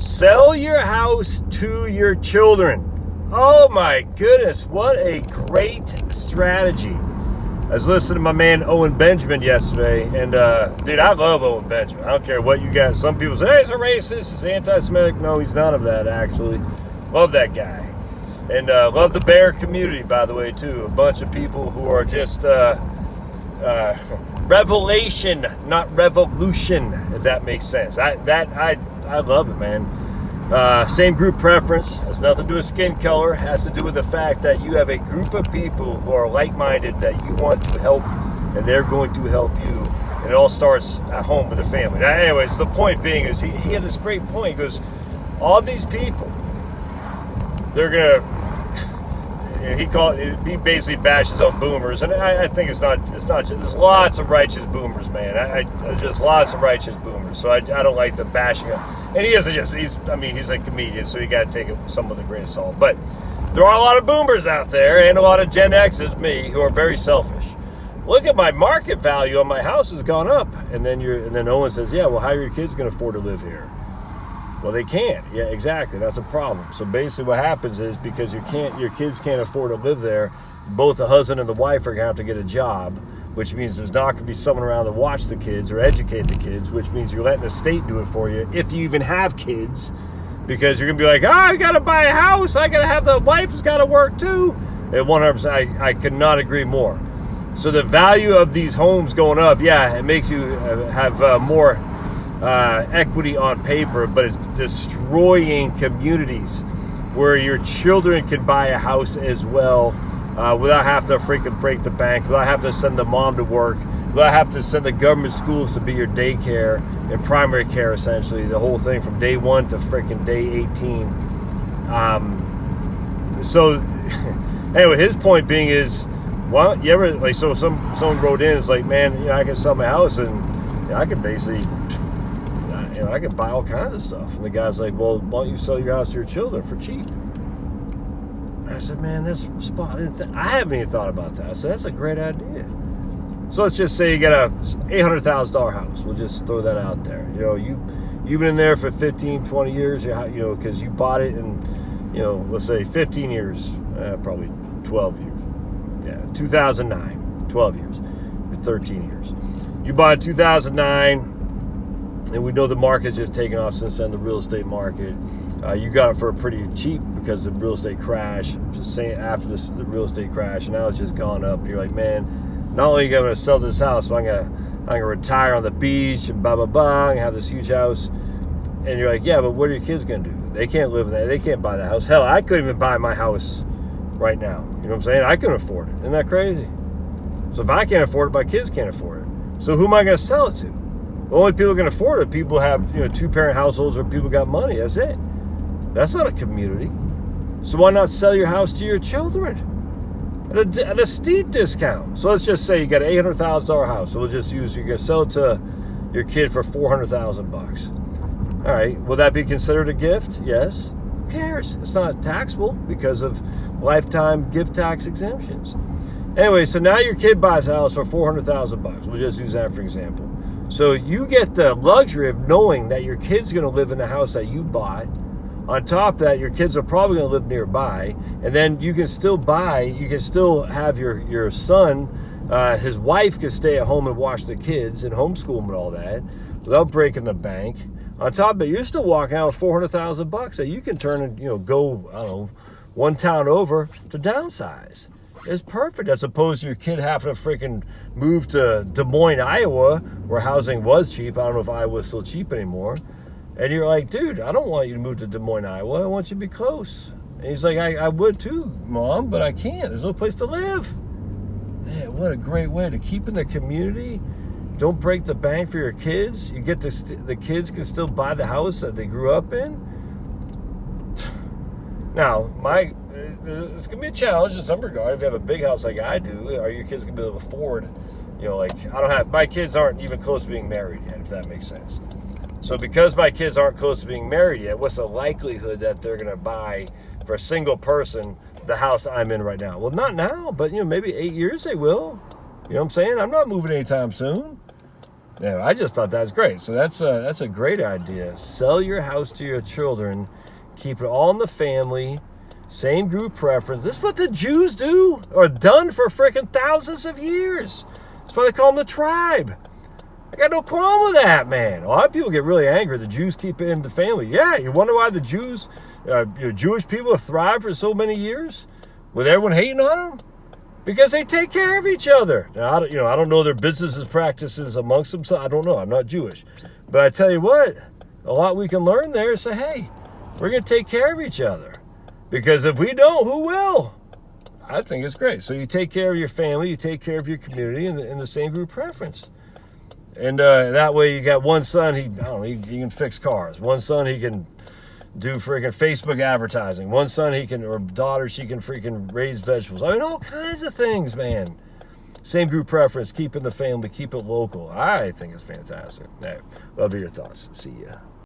Sell your house to your children. Oh my goodness, what a great strategy. I was listening to my man Owen Benjamin yesterday, and dude, I love Owen Benjamin. I don't care what you got. Some people say, hey, he's a racist, he's anti-Semitic. No, he's none of that, actually. Love that guy. And love the bear community, by the way, too. A bunch of people who are just revelation, not revolution, if that makes sense. I love it, man. Same group preference. Has nothing to do with skin color. Has to do with the fact that you have a group of people who are like-minded that you want to help, and they're going to help you. And it all starts at home with the family. Now, anyways, the point being is he had this great point. He goes, all these people, they're going to, he basically bashes on boomers, and I think it's not just, there's lots of righteous boomers, man. Just lots of righteous boomers. So I don't like the bashing of, and he isn't just, he's a comedian, so you got to take it some with a grain of salt. But there are a lot of boomers out there, and a lot of Gen X's, me, who are very selfish. Look at my market value on my house has gone up, and then Owen says, yeah, well, how are your kids going to afford to live here? Well, they can't. Yeah, exactly. That's a problem. So basically what happens is because your kids can't afford to live there, both the husband and the wife are going to have to get a job, which means there's not going to be someone around to watch the kids or educate the kids, which means you're letting the state do it for you if you even have kids, because you're going to be like, I got to buy a house. I got to have the wife has got to work too. And 100%, I could not agree more. So the value of these homes going up, yeah, it makes you have more equity on paper, but it's destroying communities where your children can buy a house as well without having to freaking break the bank, without having to send the mom to work, without having to send the government schools to be your daycare and primary care, essentially the whole thing from day 1 to freaking day 18. So anyway, his point being is, well, you ever like, so someone wrote in, it's like, man, I can sell my house and I can basically, I can buy all kinds of stuff. And the guy's like, well, why don't you sell your house to your children for cheap? And I said, man, that's spot. I haven't even thought about that. I said, that's a great idea. So let's just say you got a $800,000 house. We'll just throw that out there. You've been in there for 15, 20 years, because you bought it in, let's say 15 years, probably 12 years. Yeah, 2009, 12 years, 13 years. You bought it in 2009. And we know the market's just taken off since then, the real estate market. You got it for pretty cheap because the real estate crash, just saying after the real estate crash, and now it's just gone up. You're like, man, not only are you going to sell this house, but I'm gonna retire on the beach and blah, blah, blah, and have this huge house. And you're like, yeah, but what are your kids going to do? They can't live in that. They can't buy the house. Hell, I couldn't even buy my house right now. You know what I'm saying? I couldn't afford it. Isn't that crazy? So if I can't afford it, my kids can't afford it. So who am I going to sell it to? The only people who can afford it, people have, 2-parent households or people got money. That's it. That's not a community. So why not sell your house to your children at a steep discount? So let's just say you got an $800,000 house. So we'll just use, you're going to sell it to your kid for $400,000. All right. Will that be considered a gift? Yes. Who cares? It's not taxable because of lifetime gift tax exemptions. Anyway, so now your kid buys a house for $400,000. We'll just use that for example. So you get the luxury of knowing that your kid's going to live in the house that you bought. On top of that, your kids are probably going to live nearby. And then you can still have your son, his wife can stay at home and watch the kids and homeschool them and all that without breaking the bank. On top of it, you're still walking out with $400,000 that you can turn and, go, I don't know, one town over to downsize. It's perfect, as opposed to your kid having to freaking move to Des Moines, Iowa, where housing was cheap. I don't know if Iowa's still cheap anymore. And you're like, dude, I don't want you to move to Des Moines, Iowa. I want you to be close. And he's like, I would too, Mom, but I can't. There's no place to live. Man, what a great way to keep in the community. Don't break the bank for your kids. You get the kids can still buy the house that they grew up in. Now, it's going to be a challenge in some regard. If you have a big house like I do, are your kids going to be able to afford, my kids aren't even close to being married yet, if that makes sense. So because my kids aren't close to being married yet, what's the likelihood that they're going to buy for a single person the house I'm in right now? Well, not now, but maybe 8 years they will. You know what I'm saying? I'm not moving anytime soon. Yeah, I just thought that's great. So that's a great idea. Sell your house to your children, keep it all in the family, same group preference. This is what the Jews do or done for freaking thousands of years. That's why they call them the tribe. I got no problem with that, man. A lot of people get really angry. The Jews keep it in the family. Yeah, you wonder why the Jews, Jewish people have thrived for so many years with everyone hating on them? Because they take care of each other. Now, I don't know their businesses practices amongst them, so I don't know. I'm not Jewish. But I tell you what, a lot we can learn there is say, hey, we're going to take care of each other. Because if we don't, who will? I think it's great. So you take care of your family, you take care of your community in the same group preference. And that way you got one son, he can fix cars. One son, he can do freaking Facebook advertising. One son, or daughter, she can freaking raise vegetables. I mean, all kinds of things, man. Same group preference, keep in the family, keep it local. I think it's fantastic. Hey, love your thoughts. See ya.